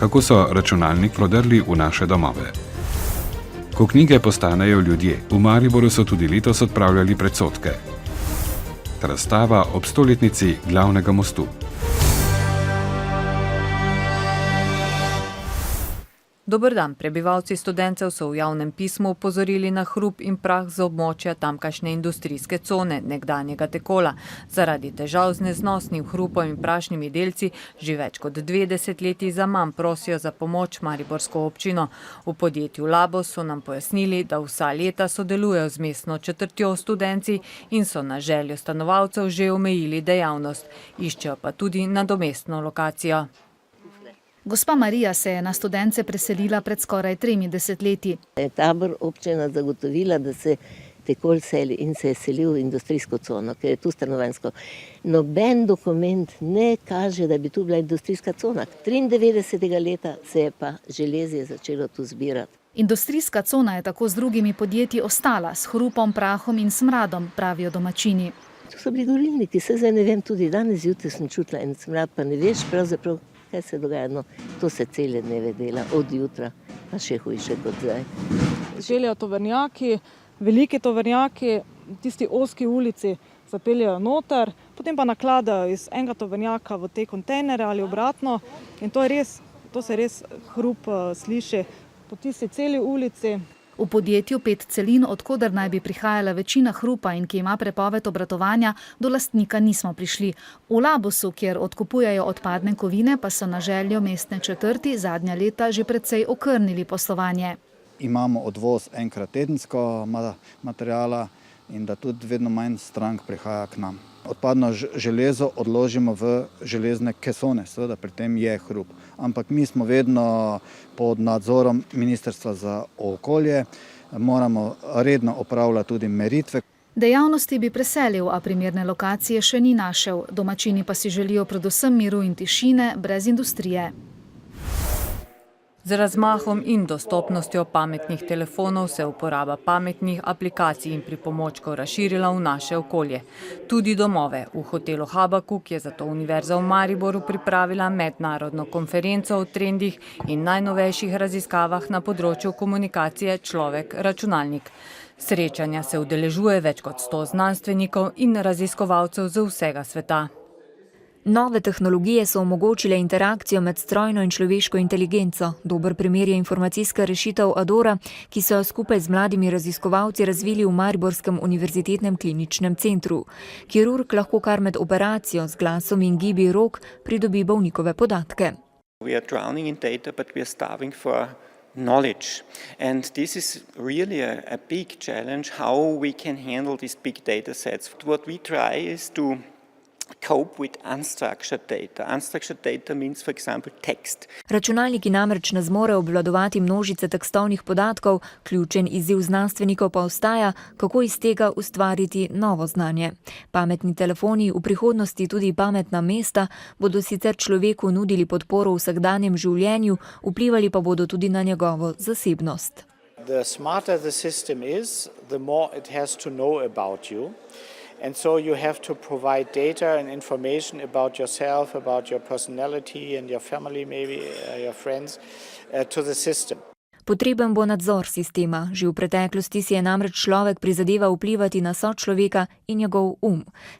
kako so računalnik prodrli v naše domove. Ko knjige postanejo ljudje, v Mariboru so tudi letos odpravljali predsodke. Razstava ob 100-letnici Glavnega mostu. Dober dan, prebivalci Studencev so v javnem pismu opozorili na hrup in prah z območja tamkajšnje industrijske cone, nekdanjega Tekola. Zaradi težav z neznosnim hrupom in prašnimi delci že več kot 2 desetletji zaman prosijo za pomoč mariborsko občino. V podjetju Labos so nam pojasnili, da vsa leta sodelujejo z mestno četrtjo Studenci in so na željo stanovalcev že omejili dejavnost. Iščejo pa tudi nadomestno lokacijo. Gospa Marija se je na Studence preselila pred skoraj 3 desetletji. Tabor občina zagotovila, da se Tekol seli in se je selil v industrijsko cono, ker je tu stanovanjsko. Noben dokument ne kaže, da bi tu bila industrijska cona. 93. leta se je pa železje začelo tu zbirati. Industrijska cona je tako z drugimi podjetji ostala, s hrupom, prahom in smradom, pravijo domačini. Tu so bili gorilniki, se zdaj ne vem, tudi danes zjutraj sem čutila en smrad, pa ne veš pravzaprav, kaj se dogaja. No, to se cele dneve dela, od jutra, pa še hujše kot zdaj. Želijo tovornjaki, veliki tovornjaki, tisti ozki ulici zapeljajo noter, potem pa nakladajo iz enega tovornjaka v te kontejnere ali obratno. In to se res hrup sliši po tisti celi ulici. V podjetju 5 celin, odkoder naj bi prihajala večina hrupa in ki ima prepoved obratovanja, do lastnika nismo prišli. V Labosu, kjer odkupujejo odpadne kovine, pa so na željo mestne četrti zadnja leta že precej okrnili poslovanje. Imamo odvoz enkrat tedensko materijala in da tudi vedno manj strank prihaja k nam. Odpadno železo odložimo v železne kesone, seveda pri tem je hrup. Ampak mi smo vedno pod nadzorom Ministrstva za okolje, moramo redno opravljati tudi meritve. Dejavnosti bi preselil, a primerne lokacije še ni našel. Domačini pa si želijo predvsem miru in tišine, brez industrije. Z razmahom in dostopnostjo pametnih telefonov se uporaba pametnih aplikacij in pripomočkov razširila v naše okolje. Tudi domove. V hotelu Habakuk je zato Univerza v Mariboru pripravila mednarodno konferenco o trendih in najnovejših raziskavah na področju komunikacije človek-računalnik. Srečanja se udeležuje več kot 100 znanstvenikov in raziskovalcev z vsega sveta. Nove tehnologije so omogočile interakcijo med strojno in človeško inteligenco. Dober primer je informacijska rešitev Adora, ki so jo skupaj z mladimi raziskovalci razvili v Mariborskem univerzitetnem kliničnem centru. Kirurg lahko kar med operacijo z glasom in gibi rok pridobi bolnikove podatke. We are drowning in data, but we are starving for knowledge. And this is really a big challenge, how we can handle these big data sets. What we try is to cope with unstructured data. Unstructured data means, for example, text. Računalniki namreč ne zmorejo obvladovati množice tekstovnih podatkov, ključen izziv znanstvenikov pa ostaja, kako iz tega ustvariti novo znanje. Pametni telefoni, v prihodnosti tudi pametna mesta, bodo sicer človeku nudili podporo v vsakdanjem življenju, vplivali pa bodo tudi na njegovo zasebnost. The smarter the system is, the more it has to know about you. And so you have to provide data and information about yourself, about your personality and your family, maybe your friends, to the system. Potreben bo nadzor sistema. Že v preteklosti si je namreč človek prizadeval vplivati na sočloveka in njegov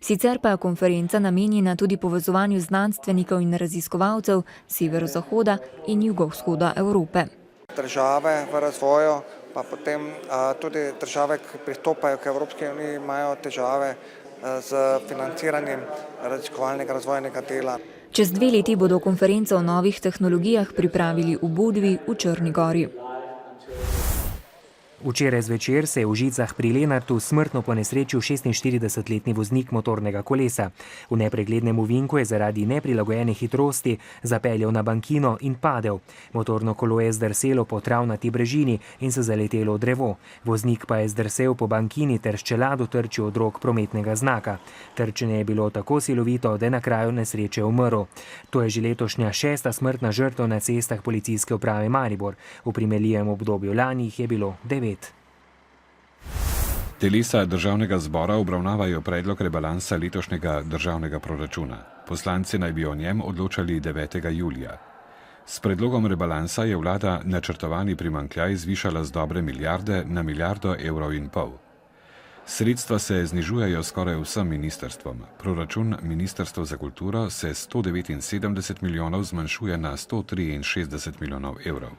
Sicer pa je konferenca namenjena tudi povezovanju znanstvenikov in raziskovalcev severozahoda in jugovzhoda Evrope. Države v razvoju, pa potem tudi države, ki pristopajo k Evropski uniji, imajo težave z financiranjem raziskovalnega razvojnega dela. Čez 2 leti bodo konferenco o novih tehnologijah pripravili v Budvi v Črni Gori. Včeraj zvečer se je v Žicah pri Lenartu smrtno ponesrečil 46-letni voznik motornega kolesa. V nepreglednem ovinku je zaradi neprilagojene hitrosti zapeljal na bankino in padel. Motorno kolo je zdrselo po travnati brežini in se zaletelo v drevo. Voznik pa je zdrsel po bankini ter s čelado trčil od rok prometnega znaka. Trčenje je bilo tako silovito, da je na kraju nesreče umrl. To je že letošnja 6. smrtna žrtev na cestah policijske uprave Maribor. V primerljivem obdobju lani jih je bilo 9. Telesa državnega zbora obravnavajo predlog rebalansa letošnjega državnega proračuna. Poslanci naj bi o njem odločali 9. julija. S predlogom rebalansa je vlada načrtovani primanjkljaj zvišala z dobre milijarde na 1,5 milijarde evrov. Sredstva se znižujejo skoraj vsem ministrstvom. Proračun Ministrstva za kulturo se 179 milijonov zmanjšuje na 163 milijonov evrov.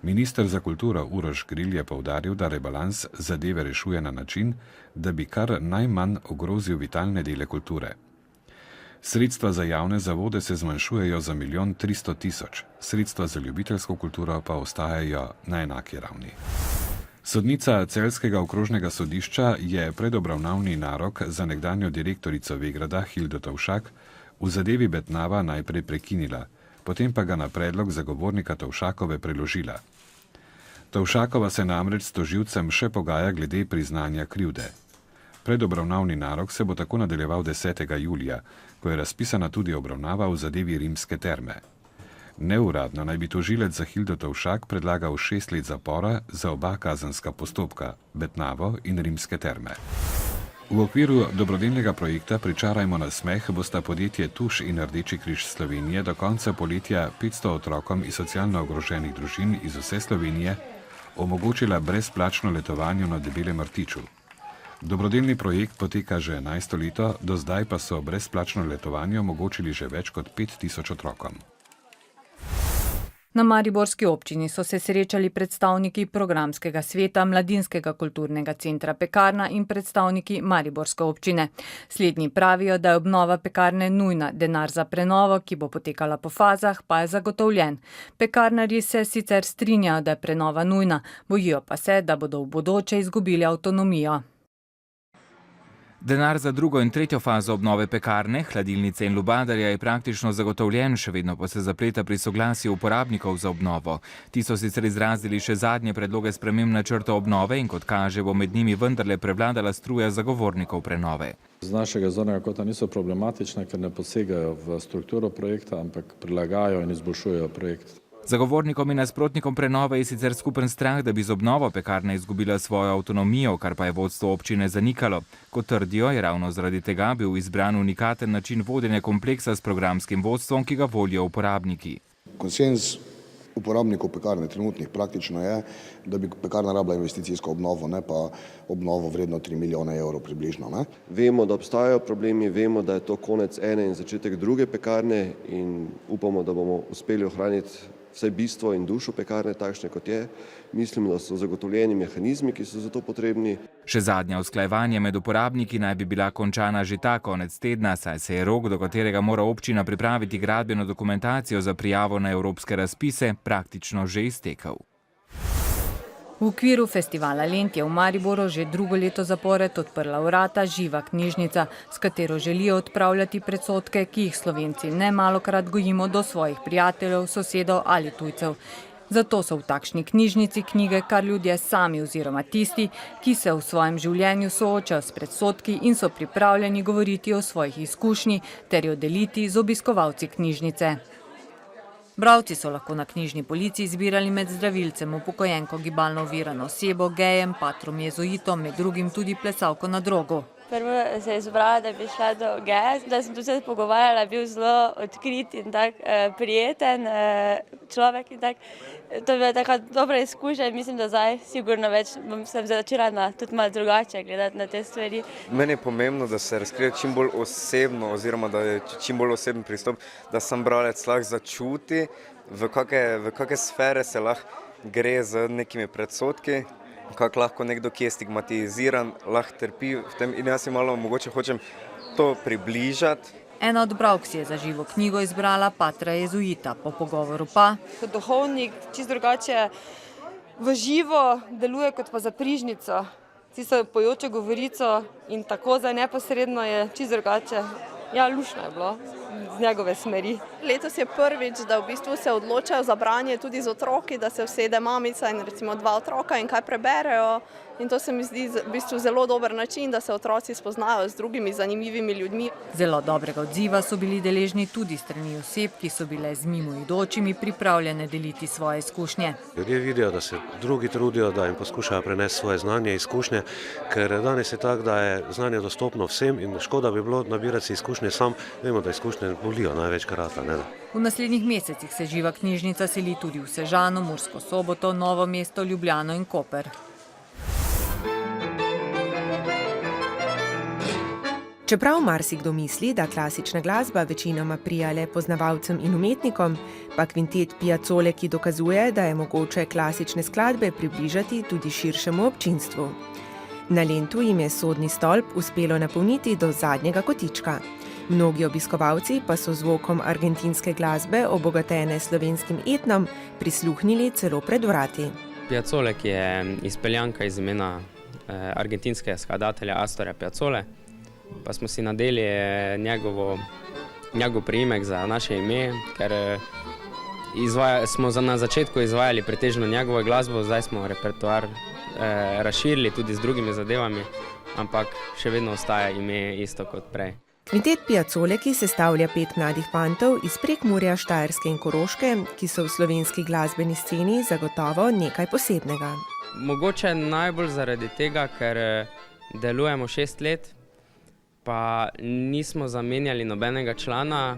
Minister za kulturo Uroš Gril je poudaril, da rebalans zadeve rešuje na način, da bi kar najmanj ogrozil vitalne dele kulture. Sredstva za javne zavode se zmanjšujejo za 1 300 000, sredstva za ljubiteljsko kulturo pa ostajajo na enaki ravni. Sodnica Celjskega okrožnega sodišča je predobravnavni narok za nekdanjo direktorico Vegrada Hildo Tovšak v zadevi Betnava najprej prekinila, potem pa ga na predlog zagovornika Tovšakove preložila. Tovšakova se namreč s tožilcem še pogaja glede priznanja krivde. Predobravnavni narok se bo tako nadaljeval 10. julija, ko je razpisana tudi obravnava v zadevi Rimske terme. Neuradno naj bi tožilec za Hildo Tovšak predlagal 6 let zapora za oba kazenska postopka, Betnavo in Rimske terme. V okviru dobrodelnega projekta Pričarajmo nasmeh bosta podjetje Tuš in Rdeči križ Slovenije do konca poletja 500 otrokom iz socialno ogroženih družin iz vse Slovenije omogočila brezplačno letovanje na Debelem rtiču. Dobrodelni projekt poteka že 11. leto, do zdaj pa so brezplačno letovanje omogočili že več kot 5000 otrokom. Na mariborski občini so se srečali predstavniki programskega sveta Mladinskega kulturnega centra Pekarna in predstavniki mariborske občine. Slednji pravijo, da je obnova pekarne nujna, denar za prenovo, ki bo potekala po fazah, pa je zagotovljen. Pekarnarji se sicer strinjajo, da je prenova nujna, bojijo pa se, da bodo v bodoče izgubili avtonomijo. Denar za drugo in tretjo fazo obnove pekarne, hladilnice in lubadarja je praktično zagotovljen, še vedno pa se zapleta pri soglasju uporabnikov za obnovo. Ti so sicer izrazili še zadnje predloge sprememb načrta obnove in kot kaže, bo med njimi vendarle prevladala struja zagovornikov prenove. Z našega zornega kota niso problematične, ker ne posegajo v strukturo projekta, ampak prilagajajo in izboljšujejo projekt. Zagovornikom in nasprotnikom prenove je sicer skupen strah, da bi z obnovo pekarne izgubila svojo avtonomijo, kar pa je vodstvo občine zanikalo. Kot trdijo, je ravno zaradi tega bil izbran unikaten način vodenja kompleksa s programskim vodstvom, ki ga volijo uporabniki. Konsens uporabnikov pekarne trenutnih praktično je, da bi pekarna rabila investicijsko obnovo, ne pa obnovo vredno 3 milijone evrov približno. Ne? Vemo, da obstajajo problemi, vemo, da je to konec ene in začetek druge pekarne in upamo, da bomo uspeli ohraniti vse bistvo in dušo pekarne takšne, kot je. Mislim, da so zagotovljeni mehanizmi, ki so za to potrebni. Še zadnja usklajevanja med uporabniki naj bi bila končana že ta konec tedna, saj se je rok, do katerega mora občina pripraviti gradbeno dokumentacijo za prijavo na evropske razpise, praktično že iztekel. V okviru festivala Lent je v Mariboru že drugo leto zapored odprla vrata Živa knjižnica, s katero želijo odpravljati predsodke, ki jih Slovenci nemalokrat gojimo do svojih prijateljev, sosedov ali tujcev. Zato so v takšni knjižnici knjige kar ljudje sami oziroma tisti, ki se v svojem življenju soočajo s predsodki in so pripravljeni govoriti o svojih izkušnji ter jo deliti z obiskovalci knjižnice. Bralci so lahko na knjižni polici izbirali med zdravilcem, upokojenko, gibalno ovirano osebo, gejem, patrom jezuitom, med drugim tudi plesalko na drogu. Prvo se je izbrala, da bi šla do geja, da sem tu se pogovarjala, bil zelo odkrit in tak prijeten človek in tak. To je bila taka dobra izkušnja in mislim, da zdaj sigurno več sem začela tudi malo drugače gledati na te stvari. Meni je pomembno, da se razkrije čim bolj osebno oziroma da je čim bolj oseben pristop, da sam bralec lahko začuti, v kakšne sfere se lahko gre z nekimi predsodki, kako lahko nekdo, ki je stigmatiziran, lahko trpi v tem in jaz si malo mogoče hočem to približati. Ena od bralk si je za Živo knjigo izbrala patra jezuita, po pogovoru pa. Kot duhovnik čisto drugače v živo deluje kot pa za prižnico, tisto pojočo govorico in tako za neposredno je čisto drugače. Ja, lušno je bilo z njegove smeri. Letos je prvič, da v bistvu se odločajo za branje tudi z otroki, da se usede mamica in recimo 2 otroka in kaj preberejo. In to se mi zdi v bistvu zelo dober način, da se otroci spoznajo z drugimi zanimivimi ljudmi. Zelo dobrega odziva so bili deležni tudi strani oseb, ki so bile z mimoidočimi pripravljene deliti svoje izkušnje. Ljudje vidijo, da se drugi trudijo, da jim poskušajo prenesti svoje znanje, izkušnje, ker danes je tako, da je znanje dostopno vsem in škoda bi bilo nabirati si izkušnje sam. Vemo, da izkušnje bolijo največkrat. V naslednjih mesecih se Živa knjižnica seli tudi v Sežano, Mursko Soboto, Novo mesto, Ljubljano in Koper. Čeprav marsikdo misli, da klasična glasba večinoma prija le poznavalcem in umetnikom, pa kvintet Piazzole, ki dokazuje, da je mogoče klasične skladbe približati tudi širšemu občinstvu. Na Lentu jim je sodni stolp uspelo napolniti do zadnjega kotička. Mnogi obiskovalci pa so zvokom argentinske glasbe, obogatene slovenskim etnom, prisluhnili celo pred vrati. Piazzole, ki je izpeljanka iz imena argentinskega skladatelja Astorja Piazzole, pa smo si nadeli njegov priimek za naše ime, ker smo na začetku izvajali pretežno njegovo glasbo, zdaj smo repertoar razširili tudi z drugimi zadevami, ampak še vedno ostaja ime isto kot prej. Kvintet Piazzole, ki sestavlja 5 mladih fantov iz Prekmurja, Štajerske in Koroške, ki so v slovenski glasbeni sceni zagotovo nekaj posebnega. Mogoče najbolj zaradi tega, ker delujemo 6 let, pa nismo zamenjali nobenega člana,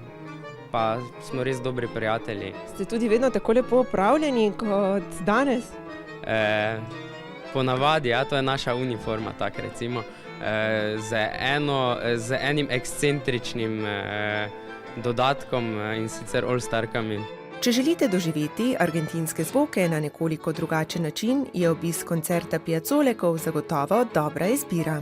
pa smo res dobri prijatelji. Ste tudi vedno tako lepo opravljeni kot danes? Ponavadi, ja, to je naša uniforma, tak recimo, z enim ekscentričnim dodatkom in sicer all-starkami. Če želite doživeti argentinske zvoke na nekoliko drugačen način, je obisk koncerta Piazzolekov zagotovo dobra izbira.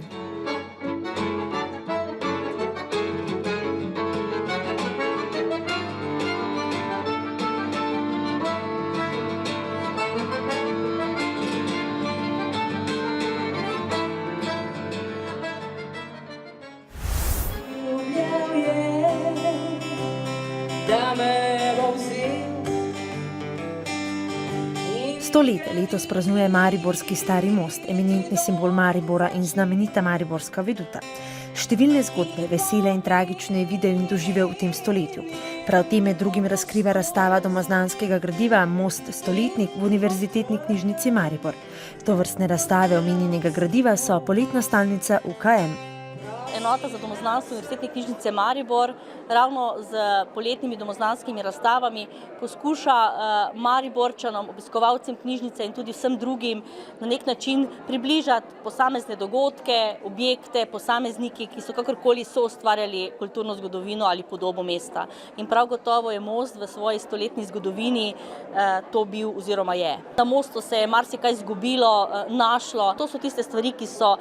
Stoletje letos praznuje mariborski Stari most, eminentni simbol Maribora in znamenita mariborska veduta. Številne zgodbe, vesele in tragične je videl in doživel v tem stoletju. Prav te med drugim razkriva razstava domoznanskega gradiva Most stoletnik v Univerzitetni knjižnici Maribor. Tovrstne razstave omenjenega gradiva so poletna stalnica UKM. Enota za domoznanstvo Univerzitetne knjižnice Maribor ravno z poletnimi domoznanskimi razstavami poskuša Mariborčanom, obiskovalcem knjižnice in tudi vsem drugim na nek način približati posamezne dogodke, objekte, posamezniki, ki so kakorkoli soustvarjali kulturno zgodovino ali podobo mesta. In prav gotovo je most v svoji stoletni zgodovini to bil oziroma je. Na mostu se je marsikaj izgubilo, našlo. To so tiste stvari, ki so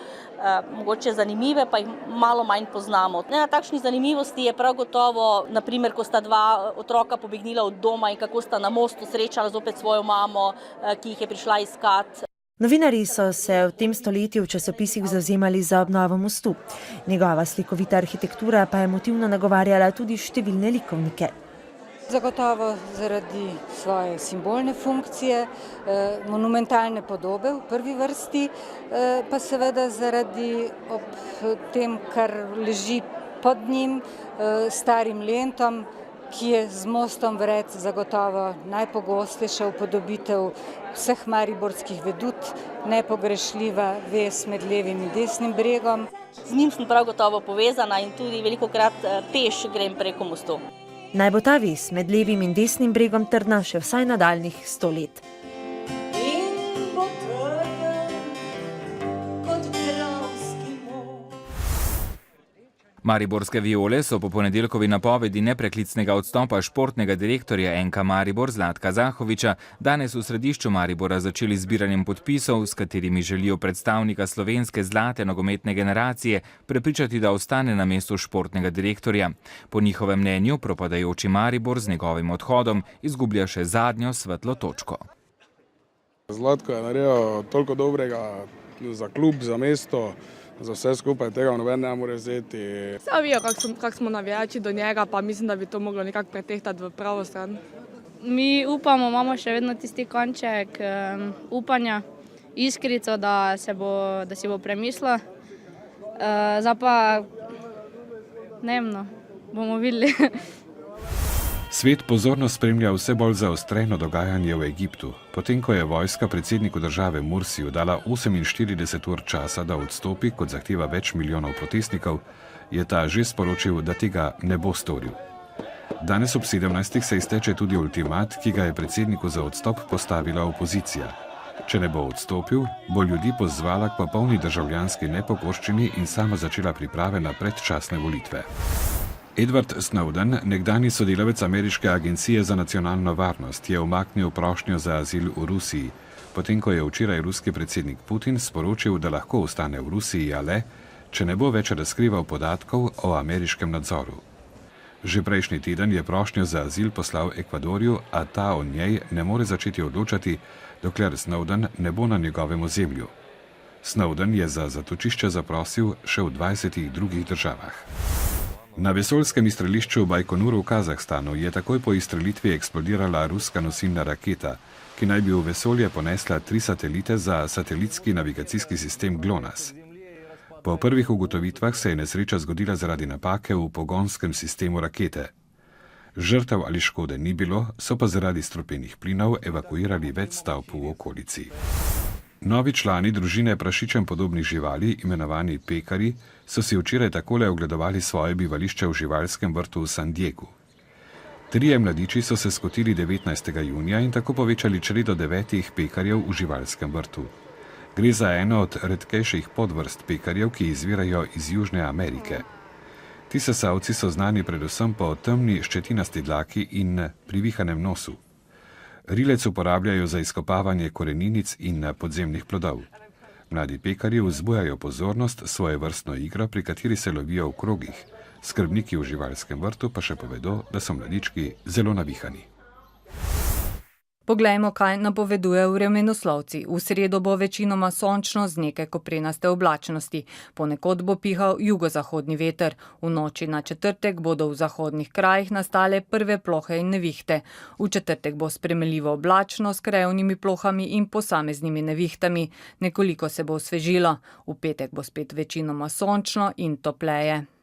mogoče zanimive, pa jih malo manj poznamo. Na takšni zanimivosti je prav gotovo, naprimer, ko sta 2 otroka pobegnila od doma in kako sta na mostu srečala zopet svojo mamo, ki jih je prišla iskat. Novinarji so se v tem stoletju v časopisih zavzemali za obnovo mostu. Njegova slikovita arhitektura pa je motivno nagovarjala tudi številne likovnike. Zagotovo zaradi svoje simbolne funkcije, monumentalne podobe v prvi vrsti, pa seveda zaradi ob tem, kar leži pod njim, starim lentom, ki je z mostom vred zagotovo najpogostejša upodobitev vseh mariborskih vedut, nepogrešljiva vez med levim in desnim bregom. Z njim sem prav gotovo povezana in tudi velikokrat peš grem preko mostu. Naj bo ta vez med levim in desnim bregom trdna še vsaj nadaljnjih 100 let. Mariborske Viole so po ponedeljkovi napovedi nepreklicnega odstopa športnega direktorja NK Maribor Zlatka Zahoviča danes v središču Maribora začeli zbiranjem podpisov, s katerimi želijo predstavnika slovenske zlate nogometne generacije prepričati, da ostane na mestu športnega direktorja. Po njihovem mnenju propadajoči Maribor z njegovim odhodom izgublja še zadnjo svetlo točko. Zlatko je naredil toliko dobrega za klub, za mesto, za vse skupaj, tega noben ne more vzeti. Saj vijo, kak smo navijači do njega, pa mislim, da bi to moglo nekako pretehtati v pravo stran. Mi upamo, imamo še vedno tisti konček upanja, iskrico, da si bo premislil. Zdaj pa, ne vem, bomo videli. Svet pozorno spremlja vse bolj zaostreno dogajanje v Egiptu. Potem, ko je vojska predsedniku države Mursiju dala 48 ur časa, da odstopi, kot zahteva več milijonov protestnikov, je ta že sporočil, da tega ne bo storil. Danes ob 17. se izteče tudi ultimat, ki ga je predsedniku za odstop postavila opozicija. Če ne bo odstopil, bo ljudi pozvala k popolni državljanski nepokorščini in sama začela priprave na predčasne volitve. Edward Snowden, nekdanji sodelavec ameriške agencije za nacionalno varnost, je umaknil prošnjo za azil v Rusiji, potem ko je včeraj ruski predsednik Putin sporočil, da lahko ostane v Rusiji, a le, če ne bo več razkrival podatkov o ameriškem nadzoru. Že prejšnji teden je prošnjo za azil poslal Ekvadorju, a ta o njej ne more začeti odločati, dokler Snowden ne bo na njegovem ozemlju. Snowden je za zatočišče zaprosil še v 20 drugih državah. Na vesoljskem izstrelišču v Bajkonuru v Kazahstanu je takoj po izstrelitvi eksplodirala ruska nosilna raketa, ki naj bi v vesolje ponesla 3 satelite za satelitski navigacijski sistem GLONASS. Po prvih ugotovitvah se je nesreča zgodila zaradi napake v pogonskem sistemu rakete. Žrtev ali škode ni bilo, so pa zaradi strupenih plinov evakuirali več stavb v okolici. Novi člani družine prašičem podobnih živali, imenovani pekarji, so si včeraj takole ogledovali svoje bivališče v živalskem vrtu v San Diegu. 3 mladiči so se skotili 19. junija in tako povečali čredo 9 pekarjev v živalskem vrtu. Gre za eno od redkejših podvrst pekarjev, ki izvirajo iz Južne Amerike. Ti sesalci so znani predvsem po temni ščetinasti dlaki in privihanem nosu. Rilec uporabljajo za izkopavanje koreninic in podzemnih plodov. Mladi pekarji vzbujajo pozornost svoje vrstno igro, pri kateri se lovijo v krogih. Skrbniki v živalskem vrtu pa še povedo, da so mladički zelo navihani. Poglejmo, kaj napoveduje vremenoslovci. V sredo bo večinoma sončno z nekaj koprenaste oblačnosti. Ponekod bo pihal jugozahodni veter. V noči na četrtek bodo v zahodnih krajih nastale prve plohe in nevihte. V četrtek bo spremenljivo oblačno s krajevnimi plohami in posameznimi nevihtami. Nekoliko se bo osvežilo. V petek bo spet večinoma sončno in topleje.